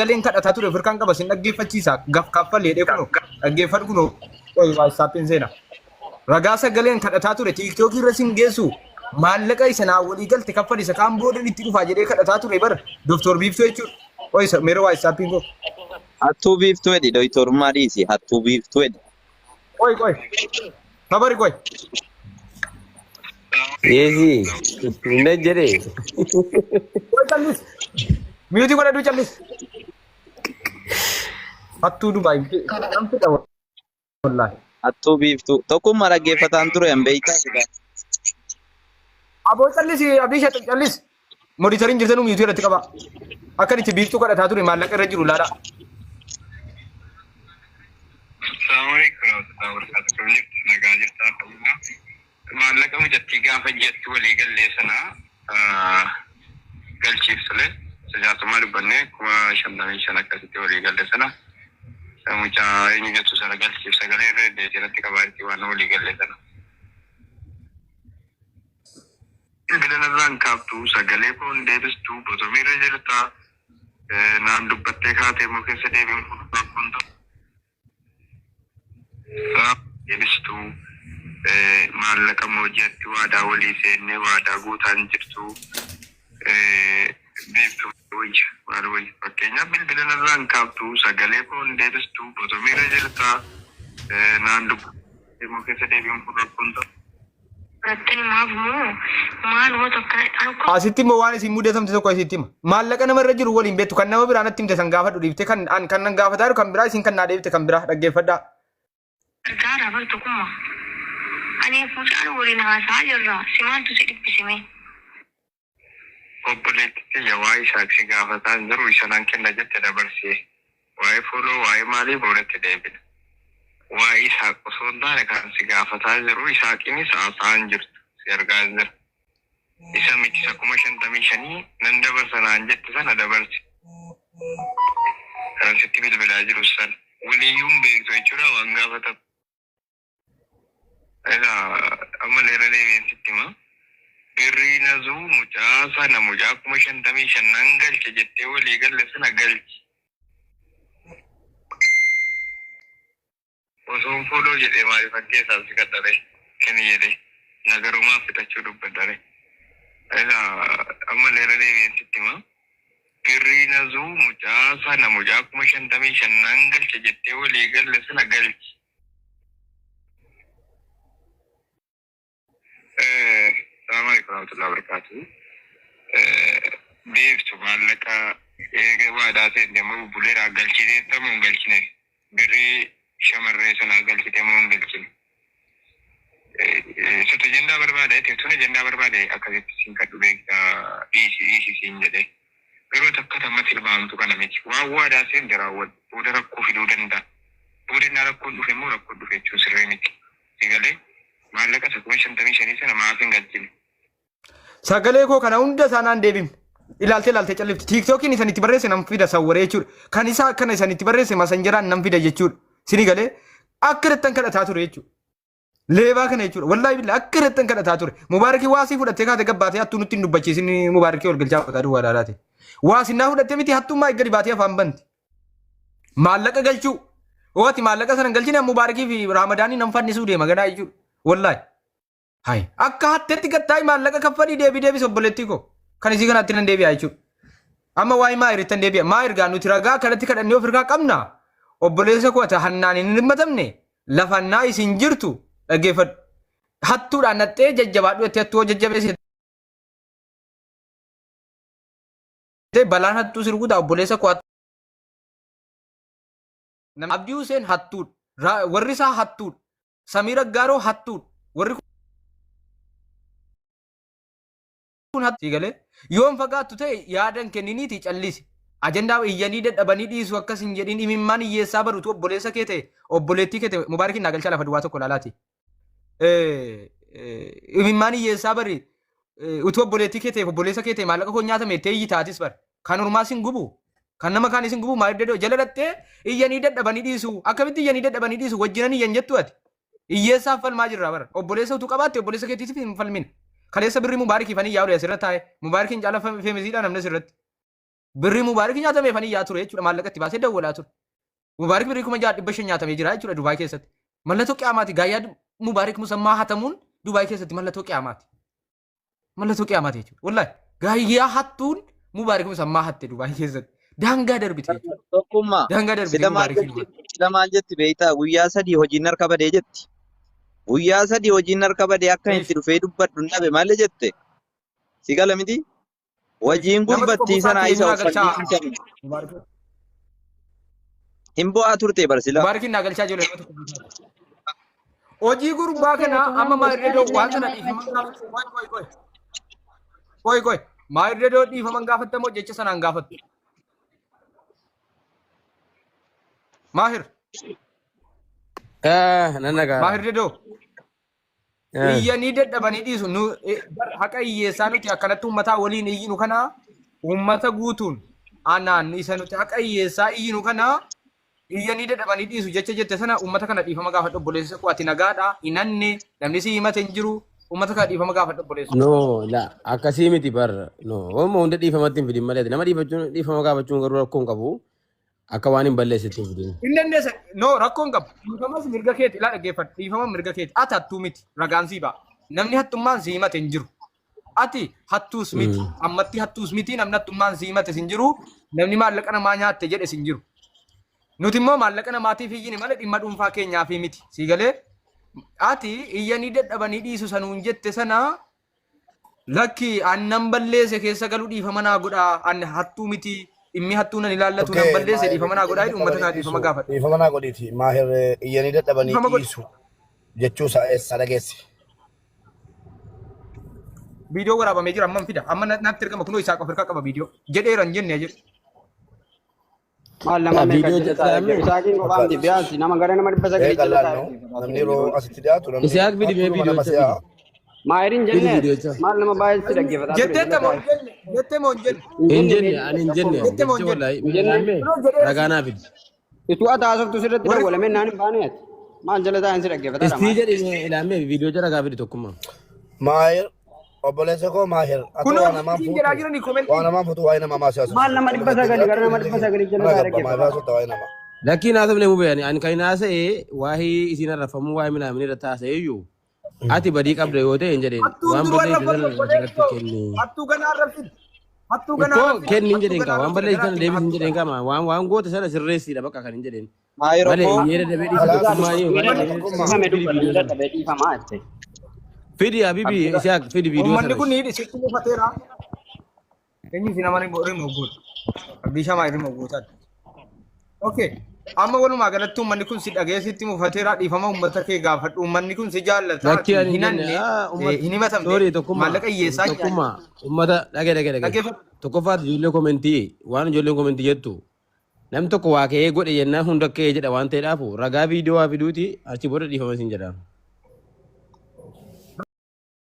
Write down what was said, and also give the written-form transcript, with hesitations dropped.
galeen kadhataa ture firkaan qaba sin dhaggeeffachiisa gaf kaffalee dheekuno dhaggeeffadhu kuno qoy waasaappiin seena ragaa sagaleen kadhataa ture tiiktookii irra sin geessu maallaqa isa naa walii galte kaffal isa kaan boodan itti dhufaa jedhee kadhataa ture bar doktor Biiftuu jechuudha qoy meeroo waasaappiin koo hattuu biiftuu edhi doktor Mariisi hattuu biiftuu edhi qoy kabari qoy Yesi, inna jere. qoy callis miyuutii godhadhu callis hattuu Dubaay namti dha wallahi hattuu biiftuu tokkummaa dhaggeeffataan ture hin beektaa aboo callis abdii callis monitoring jirtanu miyuutii irratti qaba akkan itti Biiftuu kadhataa ture maallaqa irra jiru laadha maallaqa mijattii gaafa jettu walii gallee sana galchiifsule sajaatumaa dubbannee 55 akkasitti walii galle sana mucaa eenyu jettu sana galchiif sagalee irra deetirratti qabaatti waan walii galle sana. Bilanarraan kaabtu sagalee foon deebistuu bosomiirra jirta naan dubbattee kaatee immoo keessa deebiin kun deebistuu maallaqa mooji'atti waadaa walii seennee waadaa guutaan jirtu Biiftuu wayya maal wayya fakkeenyaaf bilanarraan kaabtu sagalee foon deebistuu bosomiirra jirta naan dubbattee immoo keessa deebiin kun Rattani maafumoo maal wata kana asitti immoo waan isin mudatamte tokko asitti hima maallaqa nama irra jiru waliin beektu kan nama biraa natti himte san gaafadhu dhiifte kan nan gaafataa jiru kan biraa isin kan naa deebite kan biraa dhaggeeffadhaa. Gargaara bar tokkumma. Ani fuuchaan waliin haasaa jirra. Simaantu si dhiphisime. Obboleettitti waa'ee isaaqsi gaafataa jiru isaanaan kenna jette dabarsee waa'ee fuuloo waa'ee maalii boodatti deebina. Waa'ee isaaq osoo hin taane kan si gaafataa jiru isaaqinis haasa'aan jirtu si argaa jira. Isa miti 55,000 nan dabarsanaan jette sana dabarsi. Kan sitti bilbilaa jiru sana waliyyuun beektu jechuudha waan gaafatamu. Amma leera deebiin sitti hima. Birrii nazuu mucaa sana mucaa 55,000 nan galche jettee walii galle sana galchi. Osoon fuuloo jedhee maaliif fakkeessaa si qaxxare kenni jedhee nagarumaa fixachuu dubbadhare. Amma leera deebiin sitti hima. Birrii nazuu mucaa sana mucaa 55,000 nan galche jettee walii galle sana galchi. Assalamu alaikum warahmatullahi wabarakatuh. Biiftuu maallaqa eega waadaa ta'e deemuu buleeraa galchitee ta'uu hin galchine birrii shamarree sanaa galchitee moo hin galchine. Soto jendaa barbaade teessuma jendaa barbaade akkasitti siin kadhu beektaa dhiisi siin jedhee yeroo takka tamma tilmaamtu kana miti waan waadaa seen jiraawwadhu booda rakkoo fiduu danda'a. Booda rakkoon dhufe immoo rakkoon dhufe jechuun sirrii miti. Egalee maallaqa 55,000 sana maaf hin galchine. Sagalee koo kana hunda isaanaan deebifne ilaaltee callifti tiiktookiin isan itti barreesse nam fida sawwaree jechuudha kan isaa akkana isan itti barreesse masanjaraan nam fida jechuudha sini galee akka irrattan kadhataa ture jechuudha leebaa kana jechuudha wallaahi billa akka irrattan kadhataa ture mubaarakii waasii fudhattee kaate gabbaatee hattuu nutti hin dubbachiisin mubaarakii ol galchaa fudhataa duwwaa dhaalaate waasinnaa fudhattee miti hattummaa eeggali baatee afaan banti maallaqa galchuu ooti maallaqa sana galchine mubaarakii fi raamadaanii nam fannisuu deema ganaa jechuudha wallaahi. Hai, akka hatteetti gattaa'e maallaqa kaffalii deebii obboleettii koo kan isii kanatti nan deebi'a jechuudha. Amma waa'ee maa irratti deebi'a maa ergaa nuti ragaa kanatti kadhannee of irraa qabna obboleessa koo ata hannaan hin hirmatamne lafannaa isin jirtu dhaggeeffadhu. Hattuudhaan naxxee jajjabaadhu jettee hattuu jajjabeessite balaan hattuu sirguuta obboleessa koo Abdii Huseen hattuudha warri isaa hattuudha Samiira Gaaroo hattuudha warri yoon fagaattu ta'e yaadan kenniniiti callisi ajandaa iyyanii dadhabanii dhiisu akkas hin jedhin imimmaan hiyyeessaa barutu obboleessa kee ta'e obboleettii kee ta'e mubaarakiin naa galchaa lafa duwwaa tokko laalaati imimmaan hiyyeessaa bari utuu obboleettii kee ta'e obboleessa kee ta'e maallaqa koo nyaatame ta'e iyyi taatis bar kan ormaas hin gubu kan nama kaan isin gubu maal dedoo jala dhattee iyyanii dadhabanii dhiisu akkamitti iyyanii dadhabanii dhiisu wajjinan iyyan jettu ati hiyyeessaaf falmaa jirra bar obboleessa utuu qabaatte obboleessa keetiif hin falmin. Kaleessa birrii mubaarakii fanii yaa'u asirratti taa'e mubaarakiin caala feemisiidhaan namni asirratti. Birri Mubaarak nyaatamee fanii yaa ture jechuudha maallaqatti baasee dawwalaa ture. Mubaarak birrii 6,500 nyaatamee jira jechuudha Dubaay keessatti. Mallattoo qiyaamaati gaayyaa Mubaarak musammaa hatamuun Dubaay keessatti mallattoo qiyaamaati. Mallattoo qiyaamaati jechuudha. Wallahi gaayyaa hattuun Mubaarak musammaa hatte Dubaay keessatti. Daangaa darbite jechuudha. Tokkummaa. Daangaa darbite Mubaarak. Sila maal jetti beektaa guyyaa sadii hojiin harka badee jetti. Guyyaa sadii hojiin harka badee akka itti dhufee dubbadhu dhabe maal jette? Si gala miti? Hojiin kun battiisan isa uffannii hin bu'aa turte barsila. Mubaarakin naa galchaa jiru. Hojii gurbaa kana amma maayirreedoo waan sana dhiifaman koy maayirreedoo dhiifaman gaafattamoo jecha sanaan gaafattu. Maahir. Nanaga. Maayirreedoo. Iyyanii dadhabanii dhiisu nu haqa hiyyeessaa nuti akkanatti uummataa waliin iyyinu kana uummata guutuun aanaan isa nuti haqa hiyyeessaa iyyinu kana iyyanii dadhabanii dhiisu jecha jette sana uummata kana dhiifama gaafadhu obboleessa koo ati nagaadha hinanne namni si himate hin jiru uummata kana dhiifama gaafadhu obboleessa. No, la akkasii miti bar. No, homo hunda dhiifamatti hin fidin malee nama dhiifama gaafachuun garuu rakkoo hin qabu. Akka waan hin balleessitti hin fidin. Hin dandeessa. No, rakkoo hin qabu. Dhiifamas mirga keeti ilaa dhaggeeffadhu. Dhiifama mirga keeti. Ati hattuu miti ragaan sii ba'a. Namni hattummaan si himate hin jiru. Ati hattuus miti. Ammatti hattuus miti namni hattummaan si himate hin jiru. Namni maallaqa namaa nyaatte jedhe hin jiru. Nuti immoo maallaqa namaatiif iyyini malee dhimma dhuunfaa keenyaaf miti. Sii galee ati iyyanii dadhabanii dhiisu sanuun jette sana lakki annan balleesse keessa galuu dhiifama naa godha an hattuu miti dhimmi hattuu nan ilaallatu nan balleesse dhiifama naa godha uummata naa dhiifama gaafadha. Dhiifama naa godhiiti maahir iyyanii dadhabanii dhiisu jechuu isaa dhageesse. Viidiyoo waraabamee jira amman fida amma natti ergama kunoo isaa qofa qaba viidiyoo jedheera hin jenne jedhe. Maallama meeqa jedhame isaatiin qofaamti biyaansi nama gara nama 900 jallata namni yeroo asitti dhiyaatu namni Isaak bidimee viidiyoo maayirin jenne maal nama baay'eetti dhaggeeffata jettee moo hin jenne hin jenne ani hin jenne wallahi ragaanaa fidi. Itu ataasoftu sirratti dawwalame naan hin baaneet maal jala taa'in si dhaggeeffata. Istii jedhee ilaalee viidiyoo jala gaafii tokkummaa. maahir obboleessa koo maahir kunoo jedhaa jirani koomenti waan namaan fuutu waa'ee namaa maasiyaasa. maal nama 900 gara nama 900 jala taa'e dhaggeeffata. Lakkiin haa ta'u mubeen ani kan naasa'e waa'ee isiin arrafamuu waa'ee minaamin irra taasa'e iyyuu ati badii qabda yoo ta'e hin jedheen waan balleessisan kenni. Hattuu ganaa arrabsin. Hattuu Ikkoo ganaa arrabsin. kenni hin jedheen qaba waan balleessisan deebisin hin jedheen qaba waan goota sana sirreessiidha bakka kan hin jedheen. Maayiroo Malee koo yeera dabee dhiisa tokkummaa Kame dubbatu dadhabee dhiifamaa jette. fidi habibi isaak fidi viidiyoo Uummanni kun sana. ni sitti mufateera. Eenyu si nama rimoo goota. Bishaa maa rimoo gootaadha. Okay. Amma walumaa galatti uummanni kun si dhagee sitti mufateera dhiifama uummata kee gaafadhu uummanni kun si jaallata Lakkii ani hin hinanne jenne hin himatamne sorry tokkummaa maallaqa hiyyeessaa tokkummaa uummata dhagee tokkoffaatti ijoollee komentii waan ijoolleen komentii jettu namni tokko waa ka'ee godhe jennaan hunda ka'ee jedha waan ta'eedhaafu ragaa viidiyoo waa fiduuti achi booda dhiifama isin jedhama.